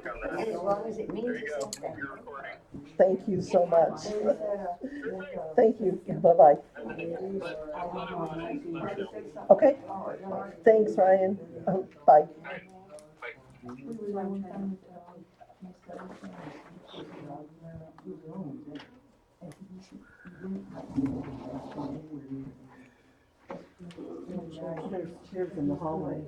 And as long as it means the same thing. Thank you so much. Thank you. Bye-bye. Okay. Thanks, Ryan. Bye. There's chairs in the hallway.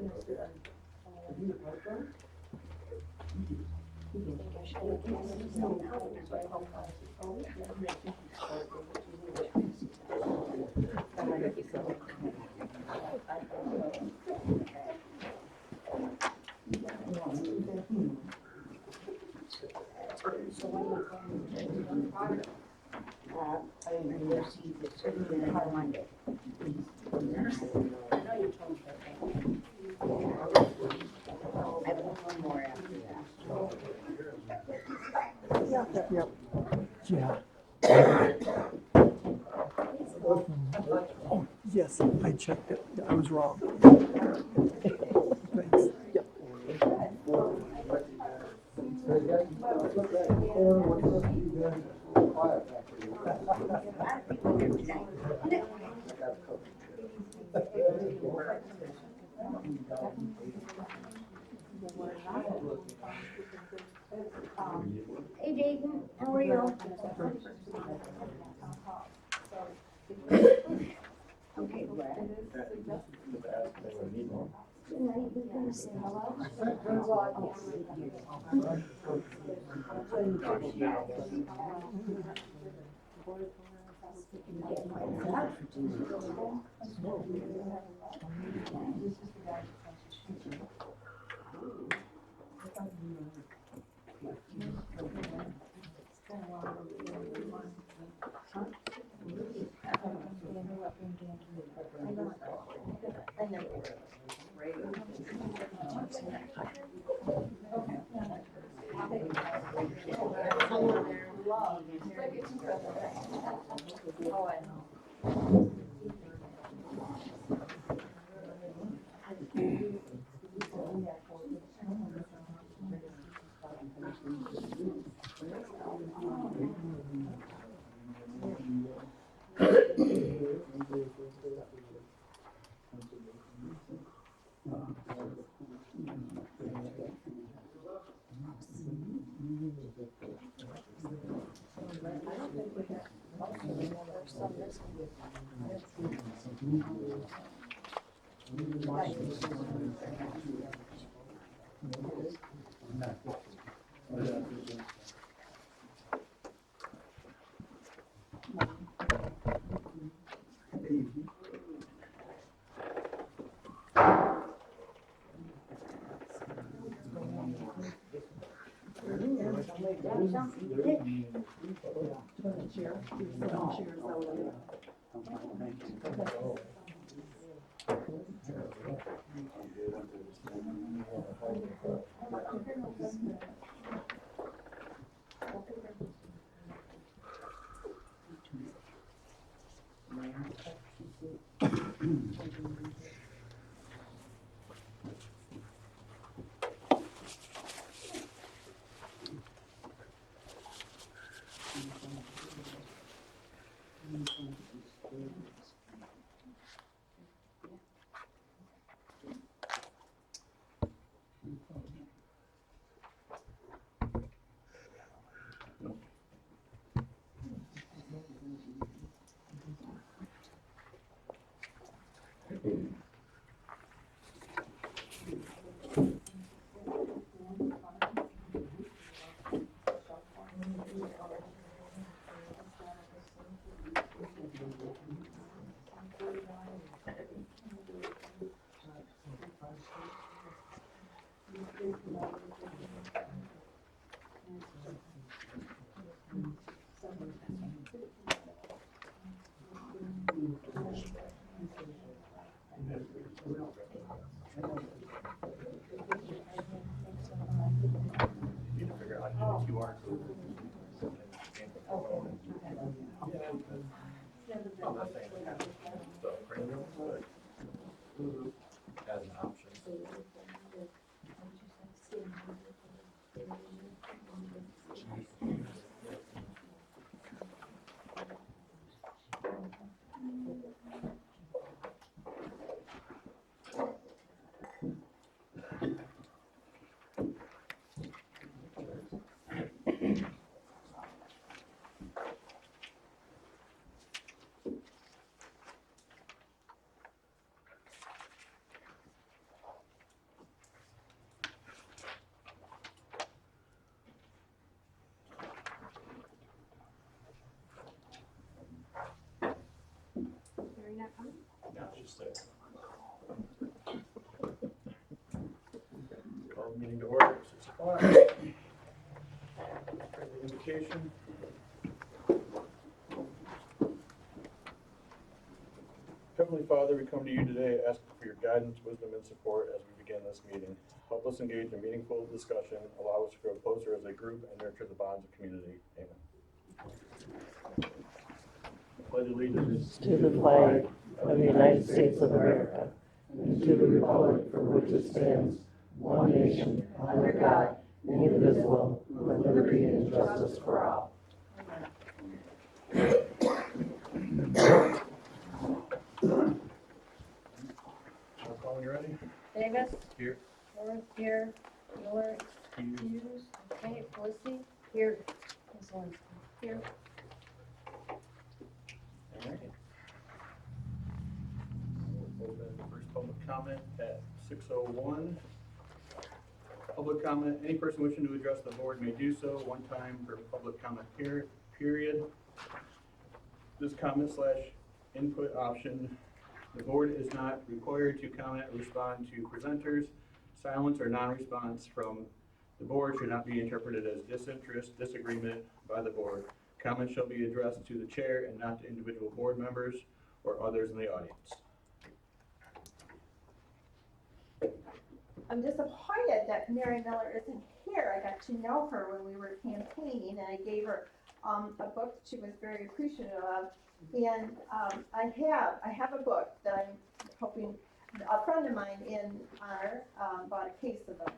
I didn't go see the surgeon on Monday. I know you told me that. I have one more after that. Yep. Yeah. Oh, yes, I checked it. I was wrong. Thanks. Yep. Hey Dayton, how are you? Okay, Brad. Tonight we gonna say hello? As an option. Now it's just there. Call the meeting to order at 6 o'clock. Friendly invocation. Heavenly Father, we come to you today asking for your guidance, wisdom, and support as we begin this meeting. Help us engage in meaningful discussion, allow us to grow closer as a group, and nurture the bonds of community. Amen. Pledge allegiance To the flag of the United States of America, and to the republic for which it stands, one nation, under God, indivisible, with liberty and justice for all. Roll call when you're ready. Davis, Here. North here, Miller, Hughes, okay, Felicity, here, Ms. Lawrence, here. All right. We'll open the first public comment at 6:01. Public comment, any person wishing to address the board may do so one time per public comment period. This comment/input option, the board is not required to comment or respond to presenters. Silence or non-response from the board should not be interpreted as disinterest, disagreement by the board. Comments shall be addressed to the chair and not to individual board members or others in the audience. I'm disappointed that Mary Miller isn't here. I got to know her when we were campaigning, and I gave her a book she was very appreciative of. And I have a book that I'm hoping, a friend of mine in Honor bought a case of them.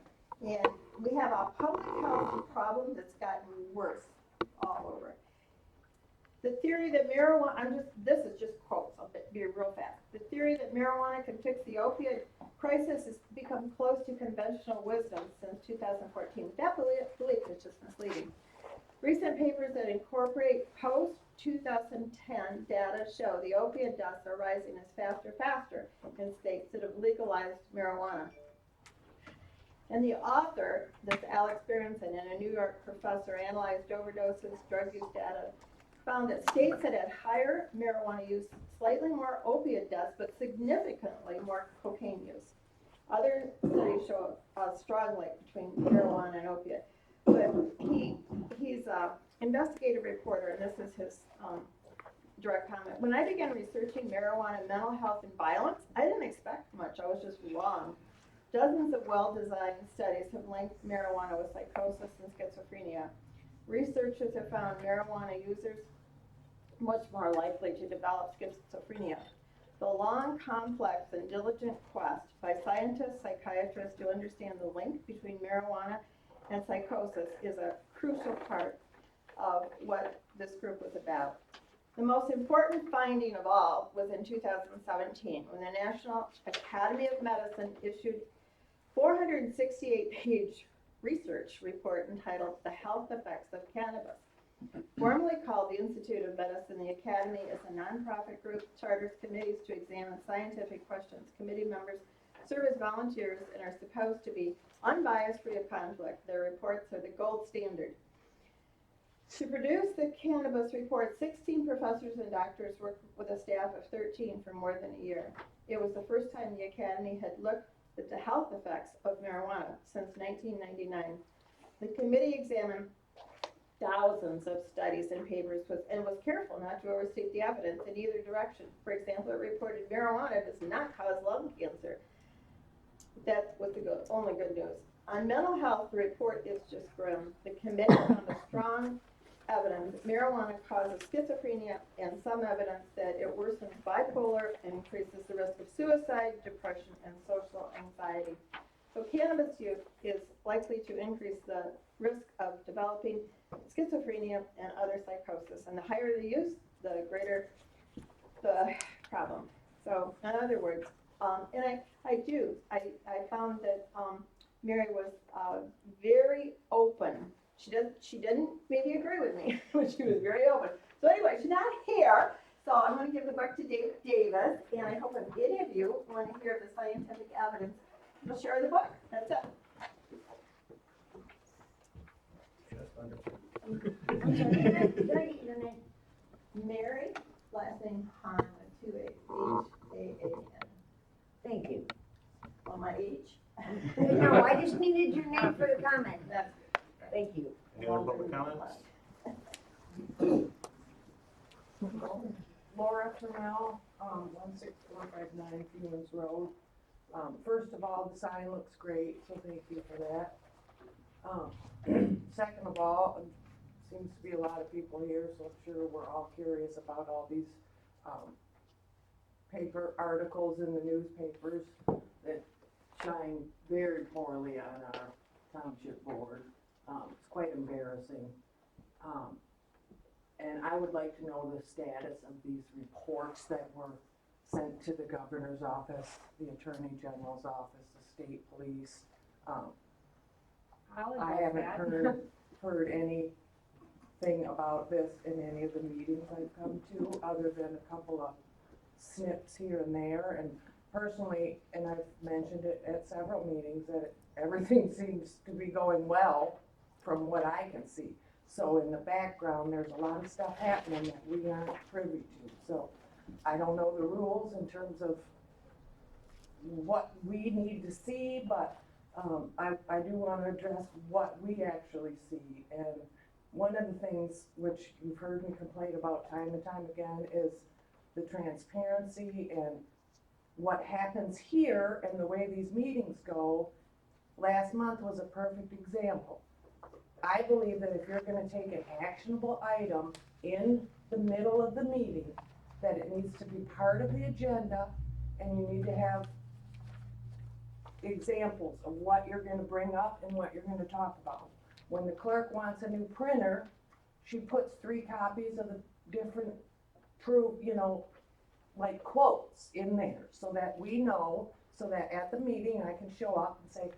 And we have a public health problem that's gotten worse all over. The theory that marijuana, this is just quotes, I'll be real fast. The theory that marijuana can fix the opioid crisis has become close to conventional wisdom since 2014. That belief is just misleading. Recent papers that incorporate post-2010 data show the opiate deaths are rising as faster in states that have legalized marijuana. And the author, this Alex Berenson, and a New York professor, analyzed overdoses, drug use data, found that states that had higher marijuana use, slightly more opiate deaths, but significantly more cocaine use. Other studies show a strong link between marijuana and opiate. But he's an investigative reporter, and this is his direct comment. When I began researching marijuana, mental health, and violence, I didn't expect much. I was just wrong. Dozens of well-designed studies have linked marijuana with psychosis and schizophrenia. Researchers have found marijuana users much more likely to develop schizophrenia. The long, complex, and diligent quest by scientists, psychiatrists to understand the link between marijuana and psychosis is a crucial part of what this group was about. The most important finding of all was in 2017 when the National Academy of Medicine issued 468-page research report entitled The Health Effects of Cannabis. Formerly called the Institute of Medicine, the Academy is a nonprofit group that charters committees to examine scientific questions. Committee members serve as volunteers and are supposed to be unbiased, free of conflict. Their reports are the gold standard. To produce the cannabis report, 16 professors and doctors worked with a staff of 13 for more than a year. It was the first time the Academy had looked at the health effects of marijuana since 1999. The committee examined thousands of studies and papers and was careful not to overstate the evidence in either direction. For example, it reported marijuana does not cause lung cancer. That was the only good news. On mental health, the report is just grim. The committee found a strong evidence that marijuana causes schizophrenia and some evidence that it worsens bipolar and increases the risk of suicide, depression, and social anxiety. So cannabis use is likely to increase the risk of developing schizophrenia and other psychosis. And the higher the use, the greater the problem. So in other words, and I found that Mary was very open. She didn't maybe agree with me, but she was very open. So anyway, she's not here, so I'm going to give the book to Davis, and I hope if any of you want to hear the scientific evidence, you'll share the book. That's it. I'm sorry, did I get your name? Mary, last name Han with 2 H's. Thank you. Any other public comments? Laura Trammell, 16459 Fewens Road. First of all, the sign looks great, so thank you for that. Second of all, seems to be a lot of people here, so I'm sure we're all curious about all these paper articles in the newspapers that shine very poorly on our township board. It's quite embarrassing. And I would like to know the status of these reports that were sent to the governor's office, the attorney general's office, the state police. I haven't heard anything about this in any of the meetings I've come to, other than a couple of snips here and there. And personally, and I've mentioned it at several meetings, that everything seems to be going well from what I can see. So in the background, there's a lot of stuff happening that we aren't privy to. So I don't know the rules in terms of what we need to see, but I do want to address what we actually see. And one of the things which you've heard me complain about time and time again is the transparency and what happens here and the way these meetings go. Last month was a perfect example. I believe that if you're going to take an actionable item in the middle of the meeting, that it needs to be part of the agenda, and you need to have examples of what you're going to bring up and what you're going to talk about. When the clerk wants a new printer, she puts 3 copies of the different proof, like quotes in there, so that we know, so that at the meeting I can show up and say,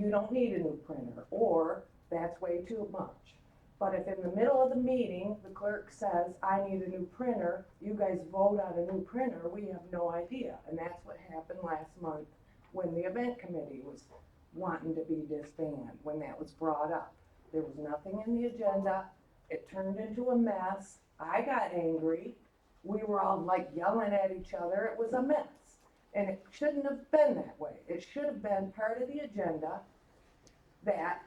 you don't need a new printer, or that's way too much. But if in the middle of the meeting, the clerk says, I need a new printer, you guys vote on a new printer, we have no idea. And that's what happened last month when the event committee was wanting to be disbanded, when that was brought up. There was nothing in the agenda. It turned into a mess. I got angry. We were all like yelling at each other. It was a mess. And it shouldn't have been that way. It should have been part of the agenda that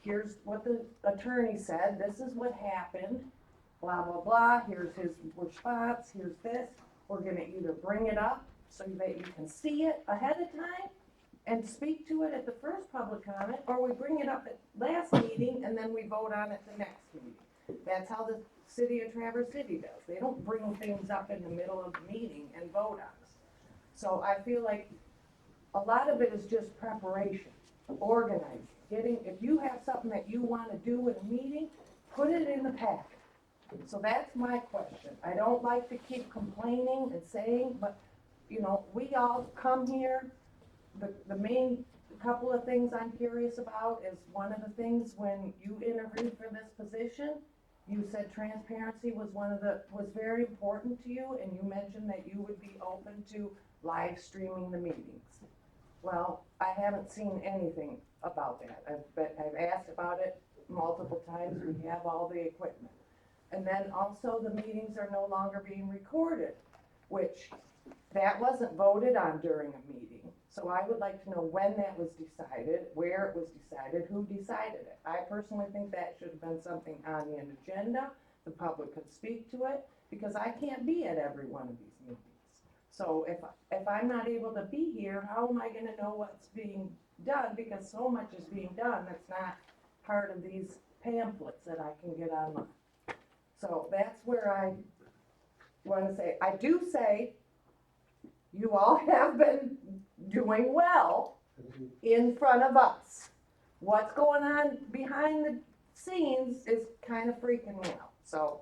here's what the attorney said, this is what happened, blah, blah, blah, here's his response, here's this. We're gonna either bring it up so that you can see it ahead of time and speak to it at the first public comment, or we bring it up at last meeting and then we vote on it the next meeting. That's how the city of Traverse City does. They don't bring things up in the middle of the meeting and vote on it. So I feel like a lot of it is just preparation, organizing. If you have something that you want to do in a meeting, put it in the packet. So that's my question. I don't like to keep complaining and saying, but, we all come here. The main couple of things I'm curious about is, one of the things when you interviewed for this position, you said transparency was was very important to you, and you mentioned that you would be open to live streaming the meetings. Well, I haven't seen anything about that. I've asked about it multiple times. We have all the equipment. And then also the meetings are no longer being recorded, which that wasn't voted on during a meeting. So I would like to know when that was decided, where it was decided, who decided it. I personally think that should have been something on the agenda. The public could speak to it, because I can't be at every one of these meetings. So if I'm not able to be here, how am I gonna know what's being done? Because so much is being done that's not part of these pamphlets that I can get online. So that's where I wanna say, I do say, you all have been doing well in front of us. What's going on behind the scenes is kind of freaking me out. So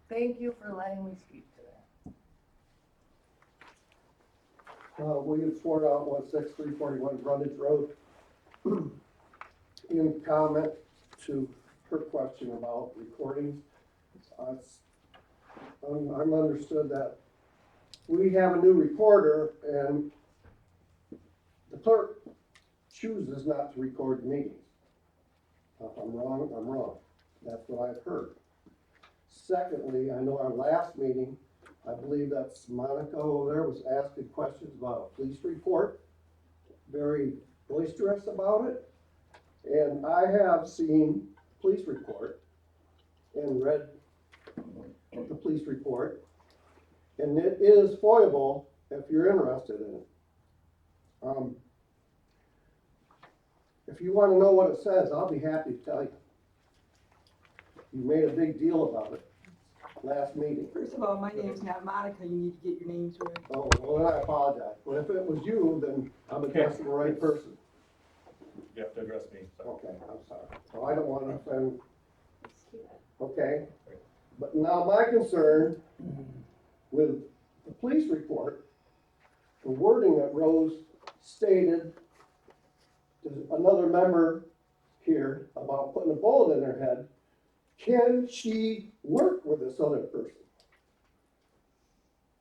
thank you for letting me speak to that. William Ford out 16341 Brundage Road. In comment to her question about recordings, I'm understood that we have a new recorder and the clerk chooses not to record the meetings. If I'm wrong, I'm wrong. That's what I've heard. Secondly, I know our last meeting, I believe that's Monica over there, was asking questions about a police report, very boisterous about it. And I have seen police report and read the police report, and it is foiable if you're interested in it. If you wanna know what it says, I'll be happy to tell you. You made a big deal about it last meeting. First of all, my name's not Monica, you need to get your names right. Oh, well, then I apologize, but if it was you, then I'm addressing the right person. You have to address me, so. Okay, I'm sorry. So I don't wanna offend, okay? But now my concern with the police report, the wording that Rose stated to another member here about putting a bullet in her head, can she work with this other person?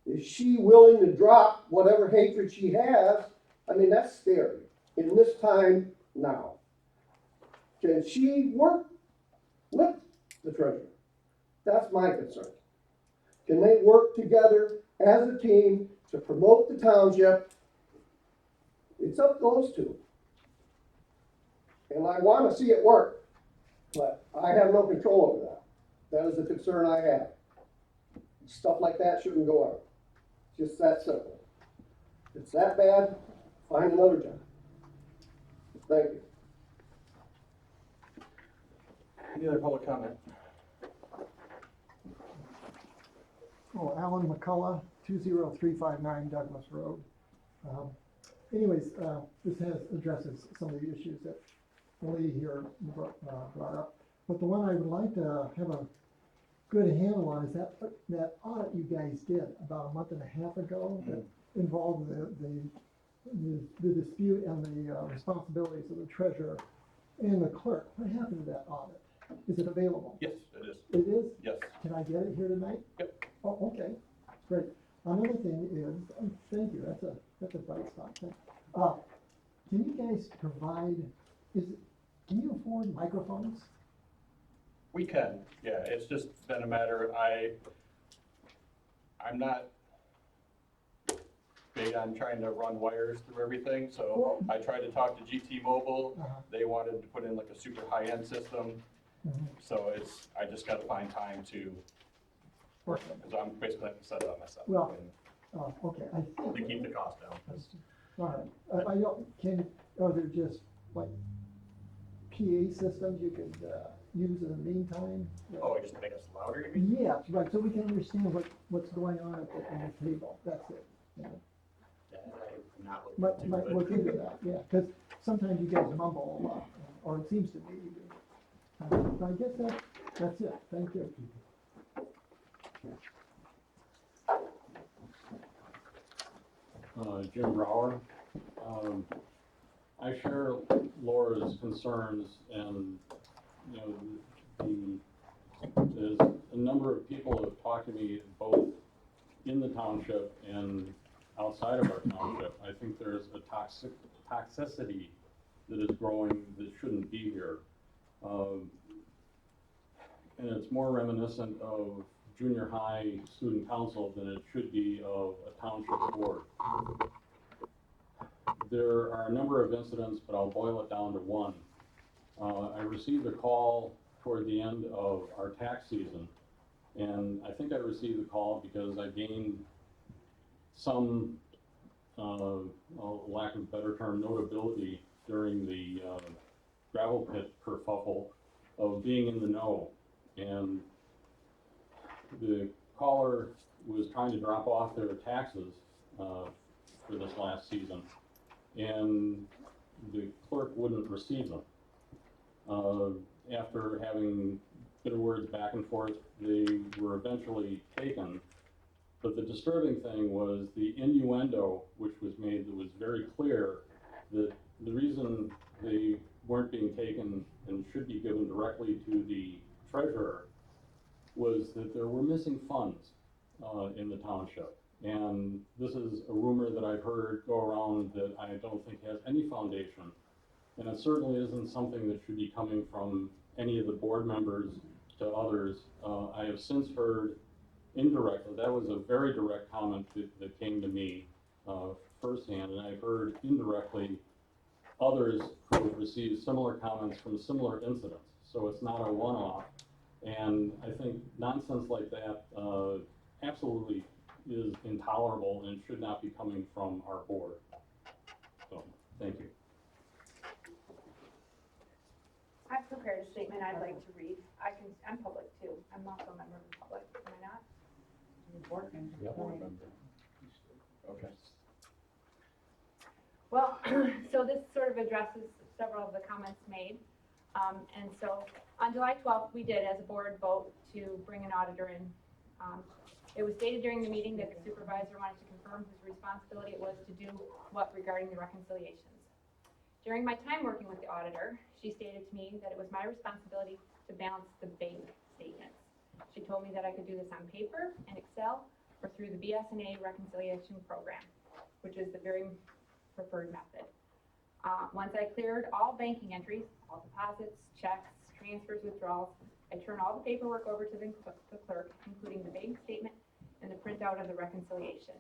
Is she willing to drop whatever hatred she has? I mean, that's scary in this time now. Can she work with the treasurer? That's my concern. Can they work together as a team to promote the township? It's up to those two. And I want to see it work, but I have no control over that. That is a concern I have. Stuff like that shouldn't go on. Just that simple. If it's that bad, find another job. Thank you. Any other public comment? Oh, Alan McCullough, 20359 Douglas Road. Anyways, this addresses some of the issues that the lady here brought up. But the one I would like to have a good handle on is that audit you guys did about a month and a half ago that involved the dispute and the responsibilities of the treasurer and the clerk. What happened to that audit? Is it available? Yes, it is. It is? Yes. Can I get it here tonight? Yep. Oh, okay, great. Another thing is, thank you, that's a bright spot. Can you guys provide, can you afford microphones? We can, yeah, it's just been a matter, I'm not big on trying to run wires through everything, so I tried to talk to GT Mobile. They wanted to put in like a super high-end system, so I just gotta find time to, Work. because I'm basically have to set it up myself. Well, okay, I To think. keep the cost down. All right, I don't, are there just like PA systems you could, use in the meantime? Oh, just to make us louder, you mean? Yeah, right, so we can understand what's going on at the table, that's it. Yeah. Yeah, I'm not looking Might into look it. into that, yeah, because sometimes you guys mumble a lot, or it seems to me you do. So I guess that's it, thank you. Jim Brower. I share Laura's concerns and, you know, there's a number of people who have talked to me both in the township and outside of our township. I think there's a toxicity that is growing that shouldn't be here. And it's more reminiscent of junior high student council than it should be of a township board. There are a number of incidents, but I'll boil it down to one. I received a call toward the end of our tax season, and I think I received the call because I gained some, lack of a better term, notability during the gravel pit kerfuffle of being in the know. And the caller was trying to drop off their taxes for this last season, and the clerk wouldn't receive them. After having bitter words back and forth, they were eventually taken. But the disturbing thing was the innuendo which was made that was very clear that the reason they weren't being taken and should be given directly to the treasurer was that there were missing funds in the township. And this is a rumor that I've heard go around that I don't think has any foundation. And it certainly isn't something that should be coming from any of the board members to others. I have since heard indirectly, that was a very direct comment that came to me firsthand, and I've heard indirectly others who have received similar comments from similar incidents. so it's not a one-off. And I think nonsense like that, absolutely is intolerable and should not be coming from our board. So, thank you. I've prepared a statement I'd like to read. I'm public too. I'm also a member of the public, am I not? Okay. Well, so this sort of addresses several of the comments made. And so on July 12th, we did as a board vote to bring an auditor in. It was stated during the meeting that the supervisor wanted to confirm whose responsibility it was to do what regarding the reconciliations. During my time working with the auditor, she stated to me that it was my responsibility to balance the bank statements. She told me that I could do this on paper and Excel or through the BS&A reconciliation program, which is the very preferred method. Once I cleared all banking entries, all deposits, checks, transfers, withdrawals, I turn all the paperwork over to the clerk, including the bank statement and the printout of the reconciliation.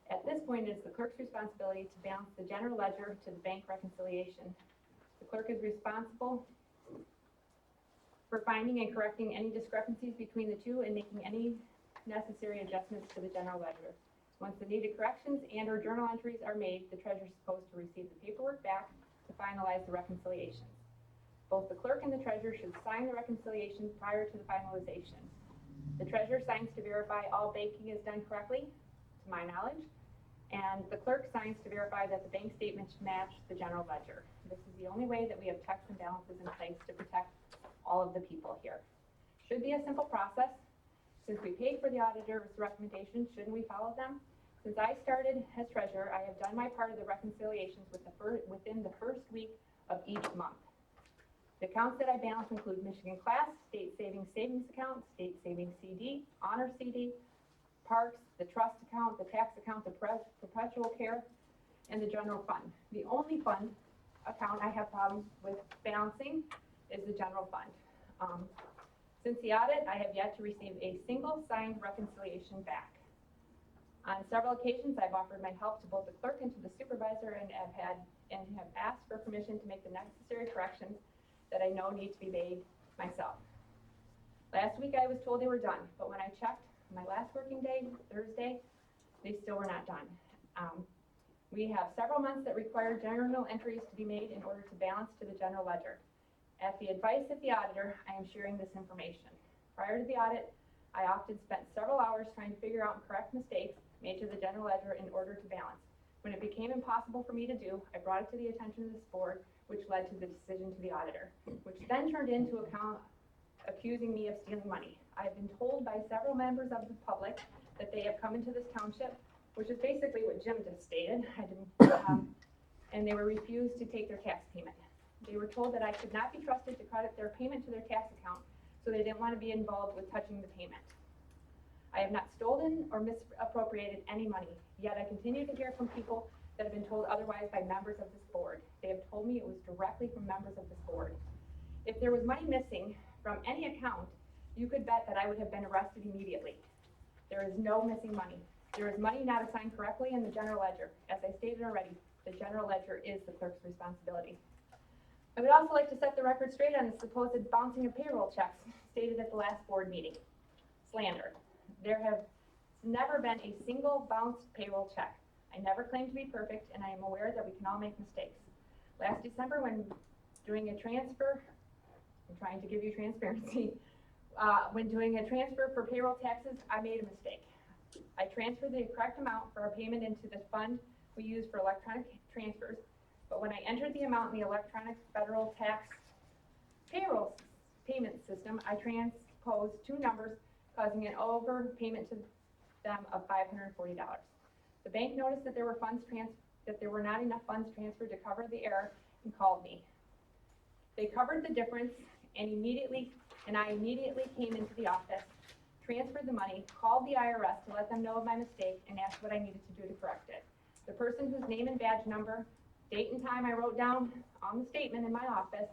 At this point, it is the clerk's responsibility to balance the general ledger to the bank reconciliation. The clerk is responsible for finding and correcting any discrepancies between the two and making any necessary adjustments to the general ledger. Once the needed corrections and or journal entries are made, the treasurer is supposed to receive the paperwork back to finalize the reconciliations. Both the clerk and the treasurer should sign the reconciliation prior to the finalization. The treasurer signs to verify all banking is done correctly, to my knowledge, and the clerk signs to verify that the bank statements match the general ledger. This is the only way that we have checks and balances in place to protect all of the people here. Should be a simple process. Since we paid for the auditor's recommendations, shouldn't we follow them? Since I started as treasurer, I have done my part of the reconciliations within the first week of each month. The accounts that I balance include Michigan Class, State Savings Account, State Savings CD, Honor CD, Parks, the trust account, the tax account, the perpetual care, and the general fund. The only fund account I have problems with balancing is the general fund. Since the audit, I have yet to receive a single signed reconciliation back. On several occasions, I've offered my help to both the clerk and to the supervisor and have asked for permission to make the necessary corrections that I know need to be made myself. Last week, I was told they were done, but when I checked my last working day, Thursday, they still were not done. We have several months that require journal entries to be made in order to balance to the general ledger. At the advice of the auditor, I am sharing this information. Prior to the audit, I often spent several hours trying to figure out and correct mistakes made to the general ledger in order to balance. When it became impossible for me to do, I brought it to the attention of this board, which led to the decision to the auditor, which then turned into account accusing me of stealing money. I've been told by several members of the public that they have come into this township, which is basically what Jim just stated, and they were refused to take their tax payment. They were told that I could not be trusted to credit their payment to their tax account, so they didn't want to be involved with touching the payment. I have not stolen or misappropriated any money, yet I continue to hear from people that have been told otherwise by members of this board. They have told me it was directly from members of this board. If there was money missing from any account, you could bet that I would have been arrested immediately. There is no missing money. There is money not assigned correctly in the general ledger. As I stated already, the general ledger is the clerk's responsibility. I would also like to set the record straight on the supposed bouncing of payroll checks stated at the last board meeting. Slander. There have never been a single bounced payroll check. I never claim to be perfect, and I am aware that we can all make mistakes. Last December, when doing a transfer, I'm trying to give you transparency, when doing a transfer for payroll taxes, I made a mistake. I transferred the correct amount for a payment into the fund we use for electronic transfers, but when I entered the amount in the electronic federal tax payroll payment system, I transposed two numbers, causing an overpayment to them of $540. The bank noticed that there were not enough funds transferred to cover the error and called me. They covered the difference and I immediately came into the office, transferred the money, called the IRS to let them know of my mistake, and asked what I needed to do to correct it. The person whose name and badge number, date and time I wrote down on the statement in my office,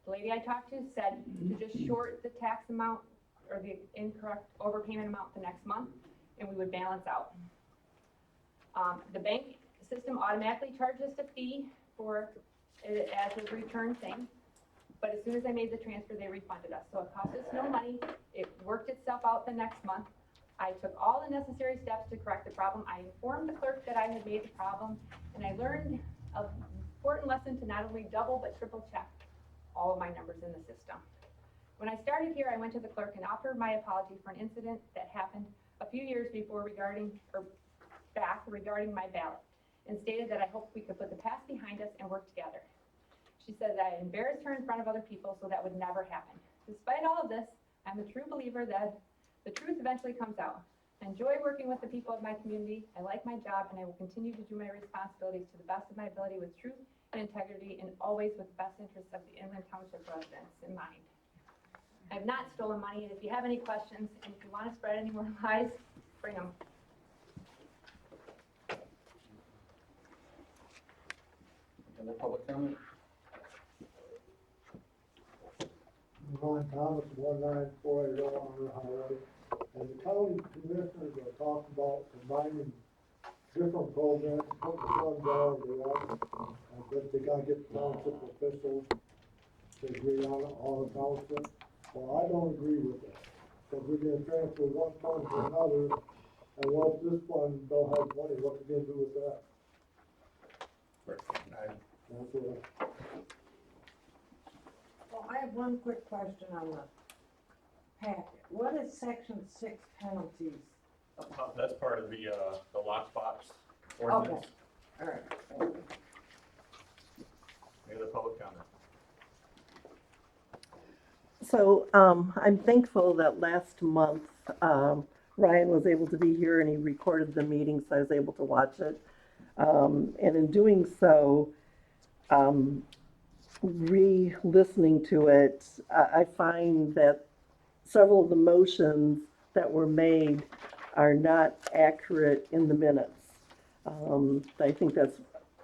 the lady I talked to said to just short the tax amount or the incorrect overpayment amount the next month, and we would balance out. The bank system automatically charged us a fee for as a return thing. But as soon as I made the transfer, they refunded us. So it cost us no money. It worked itself out the next month. I took all the necessary steps to correct the problem. I informed the clerk that I had made the problem, and I learned an important lesson to not only double but triple check all of my numbers in the system. When I started here, I went to the clerk and offered my apology for an incident that happened a few years before regarding my ballot, and stated that I hoped we could put the past behind us and work together. She said that I embarrassed her in front of other people, so that would never happen. Despite all of this, I'm a true believer that the truth eventually comes out. I enjoy working with the people of my community. I like my job, and I will continue to do my responsibilities to the best of my ability with truth and integrity, and always with the best interests of the Inland Township residents in mind. I have not stolen money, and if you have any questions, and if you want to spread any more lies, bring them. Other public comment? Ron Thomas, 19480 on the highway. And the county commissioners are talking about combining different programs, putting funds out there. But they gotta get the township officials to agree on it, all the township. Well, I don't agree with that. Because we're gonna transfer one fund to another, and what if this fund don't have money, what are we gonna do with that? That's what Well, I have one quick question on the packet. What is section 6 penalties about? That's part of the lockbox ordinance. All right. Any other public comment? So I'm thankful that last month Ryan was able to be here and he recorded the meeting, so I was able to watch it. And in doing so, re-listening to it, I find that several of the motions that were made are not accurate in the minutes. I think that's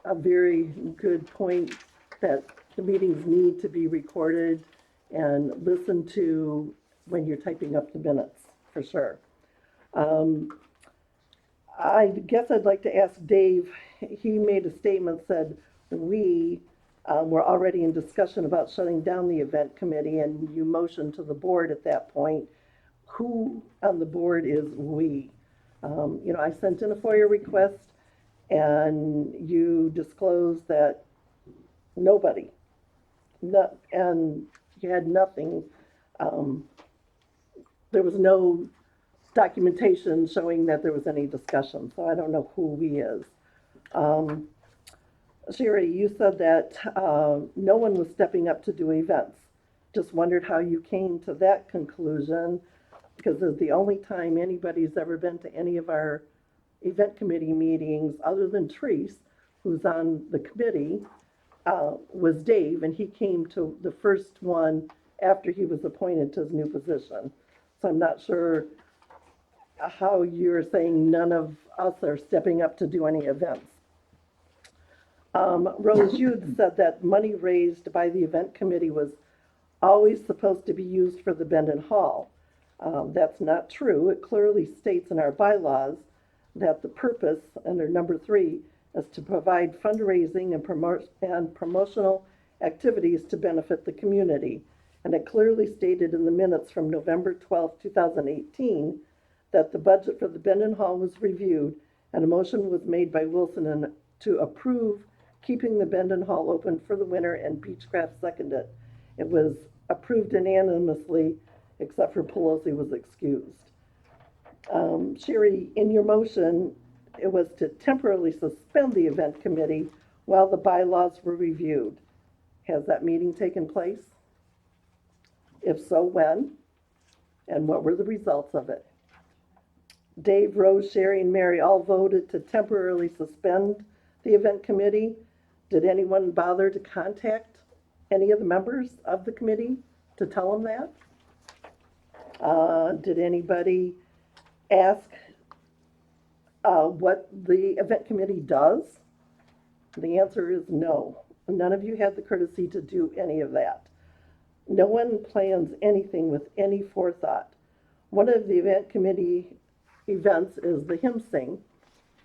a very good point, that the meetings need to be recorded and listened to when you're typing up the minutes, for sure. I guess I'd like to ask Dave, he made a statement, said, we were already in discussion about shutting down the event committee, and you motioned to the board at that point. Who on the board is we? I sent in a FOIA request, and you disclosed that nobody, and you had nothing. There was no documentation showing that there was any discussion, so I don't know who we is. Sherry, you said that no one was stepping up to do events. Just wondered how you came to that conclusion, because it's the only time anybody's ever been to any of our event committee meetings, other than Treese, who's on the committee, was Dave, and he came to the first one after he was appointed to his new position. So I'm not sure how you're saying none of us are stepping up to do any events. Rose, you had said that money raised by the event committee was always supposed to be used for the Bendon Hall. That's not true. It clearly states in our bylaws that the purpose, under number 3, is to provide fundraising and promotional activities to benefit the community. And it clearly stated in the minutes from November 12, 2018, that the budget for the Bendon Hall was reviewed, and a motion was made by Wilson to approve keeping the Bendon Hall open for the winter, and Beechcraft seconded. It was approved unanimously, except for Pelosi was excused. Sherry, in your motion, it was to temporarily suspend the event committee while the bylaws were reviewed. Has that meeting taken place? If so, when? And what were the results of it? Dave, Rose, Sherry, and Mary all voted to temporarily suspend the event committee. Did anyone bother to contact any of the members of the committee to tell them that? Did anybody ask what the event committee does? The answer is no. None of you had the courtesy to do any of that. No one plans anything with any forethought. One of the event committee events is the hymn sing,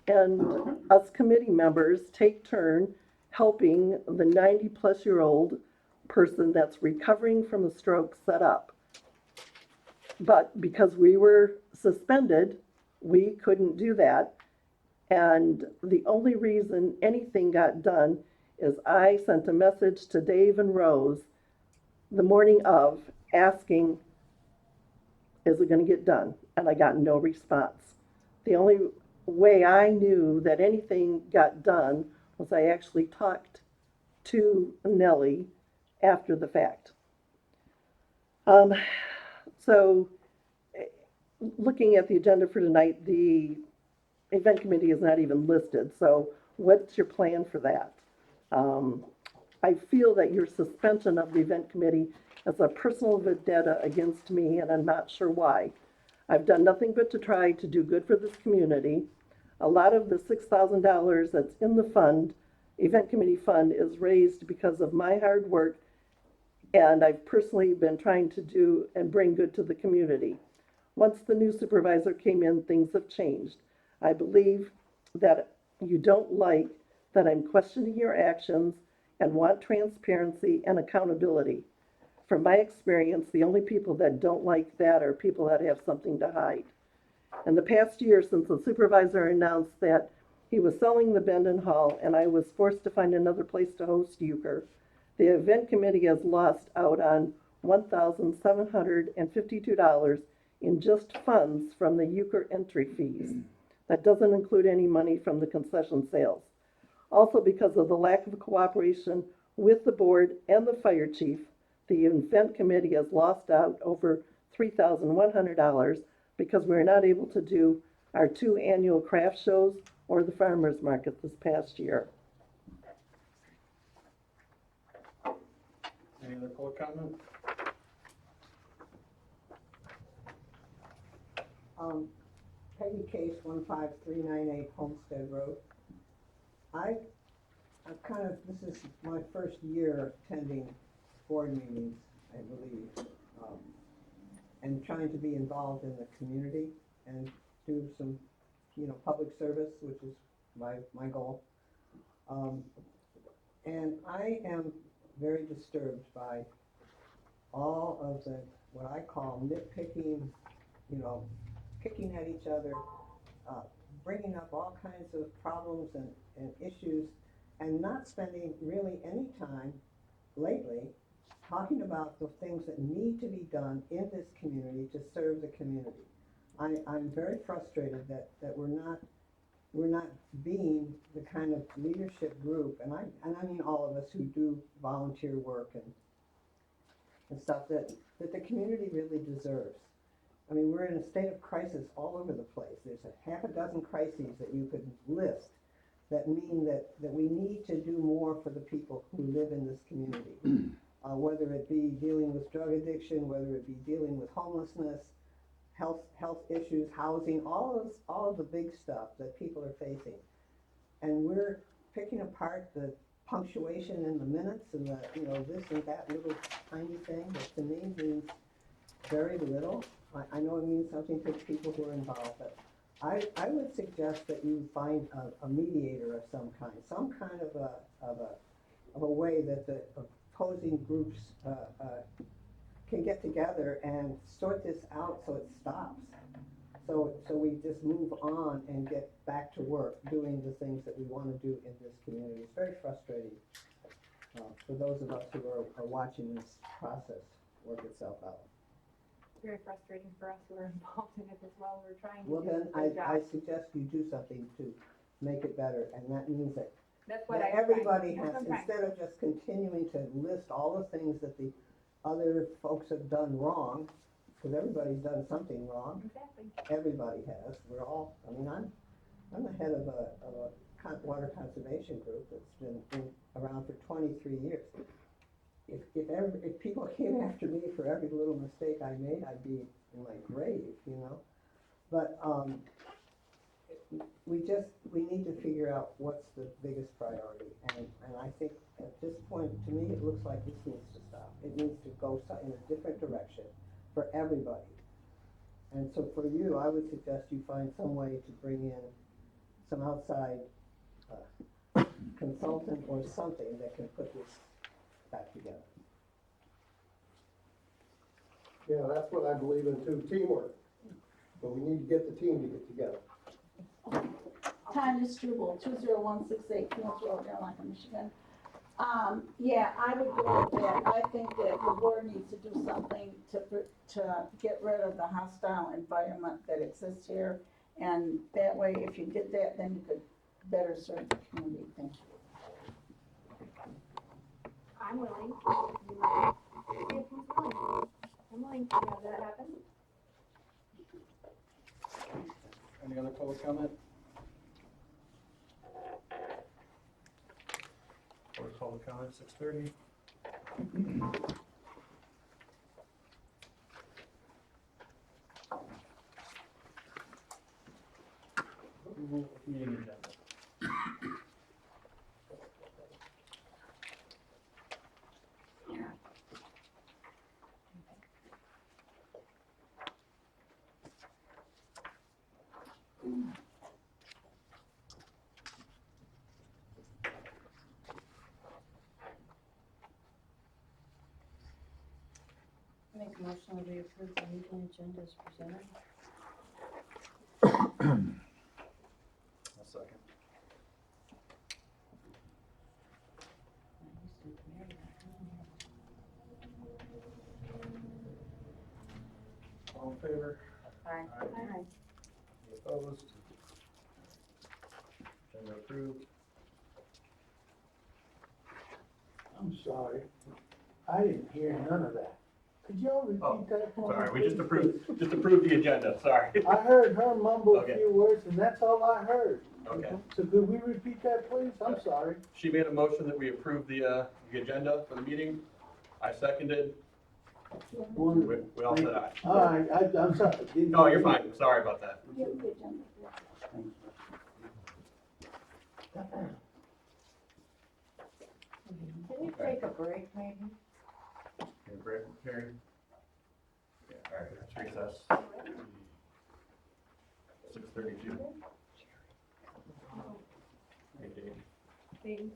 and us committee members take turn helping the 90-plus-year-old person that's recovering from a stroke set up. But because we were suspended, we couldn't do that. And the only reason anything got done is I sent a message to Dave and Rose the morning of asking, is it gonna get done? And I got no response. The only way I knew that anything got done was I actually talked to Nellie after the fact. So looking at the agenda for tonight, the event committee is not even listed, so what's your plan for that? I feel that your suspension of the event committee is a personal vendetta against me, and I'm not sure why. I've done nothing but to try to do good for this community. A lot of the $6,000 that's in the fund, event committee fund, is raised because of my hard work, and I've personally been trying to do and bring good to the community. Once the new supervisor came in, things have changed. I believe that you don't like that I'm questioning your actions and want transparency and accountability. From my experience, the only people that don't like that are people that have something to hide. In the past year, since the supervisor announced that he was selling the Bendon Hall and I was forced to find another place to host euchre, the event committee has lost out on $1,752 in just funds from the euchre entry fees. That doesn't include any money from the concession sales. Also, because of the lack of cooperation with the board and the fire chief, the event committee has lost out over $3,100 because we're not able to do our 2 annual craft shows or the farmers market this past year. Any other public comment? Peggy Case, 15398 Homestead Road. I've kind of, this is my first year attending board meetings, I believe, and trying to be involved in the community and do some, public service, which is my goal. And I am very disturbed by all of the, what I call nitpicking, picking at each other, bringing up all kinds of problems and issues, and not spending really any time lately talking about the things that need to be done in this community to serve the community. I'm very frustrated that we're not being the kind of leadership group, and I mean all of us who do volunteer work and stuff that the community really deserves. I mean, we're in a state of crisis all over the place. There's a half a dozen crises that you could list that mean that we need to do more for the people who live in this community. Whether it be dealing with drug addiction, whether it be dealing with homelessness, health issues, housing, all of the big stuff that people are facing. And we're picking apart the punctuation in the minutes and the, this and that little tiny thing that to me means very little. I know it means something to the people who are involved, but I would suggest that you find a mediator of some kind of a way that the opposing groups can get together and sort this out so it stops. So we just move on and get back to work doing the things that we want to do in this community. It's very frustrating for those of us who are watching this process work itself out. Very frustrating for us who are involved in it as well. We're trying to Well, do then a good I job. suggest you do something to make it better, and that means that That's what that I'm trying. everybody That's has, what I'm trying. instead of just continuing to list all the things that the other folks have done wrong, because everybody's done something wrong. Exactly. Everybody has. We're all, I'm the head of a water conservation group that's been around for 23 years. If people came after me for every little mistake I made, I'd be in my grave, But we need to figure out what's the biggest priority. And I think at this point, to me, it looks like this needs to stop. It needs to go in a different direction for everybody. And so for you, I would suggest you find some way to bring in some outside consultant or something that can put this back together. Yeah, that's what I believe in too, teamwork. But we need to get the team to get together. Tanya Struble, 20168 Fields Road, Carolina, Michigan. Yeah, I would go with that. I think that the board needs to do something to get rid of the hostile environment that exists here. And that way, if you did that, then you could better serve the community. Thank you. I'm willing. Who's willing? I'm willing to have that happen. Any other public comment? Board public comment, 6:30. Approval of meeting agenda. Make a motion that we approve the meeting agenda as presented. A second. All in favor? Aye. Any opposed? Agenda approved. I'm sorry, I didn't hear none of that. Could y'all repeat that for me? Sorry, we just approved the agenda, sorry. I heard her mumble a Okay. few words and that's all I heard. Okay. So could we repeat that, please? I'm sorry. She made a motion that we approve the agenda for the meeting. I seconded. Wonderful. We all said aye. All right, I'm sorry. No, you're fine. Sorry about that. Give the agenda. Can you take a break, maybe? Okay, break, Harry? Yeah, all right, let's recess. 6:32. Hey, Dave. They-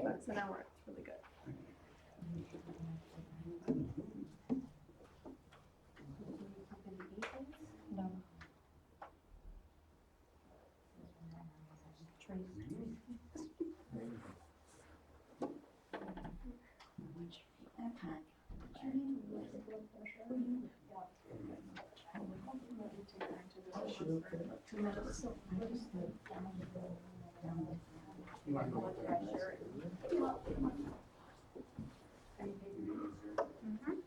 That's an hour, it's really good. No. You want to go with that? Mhm.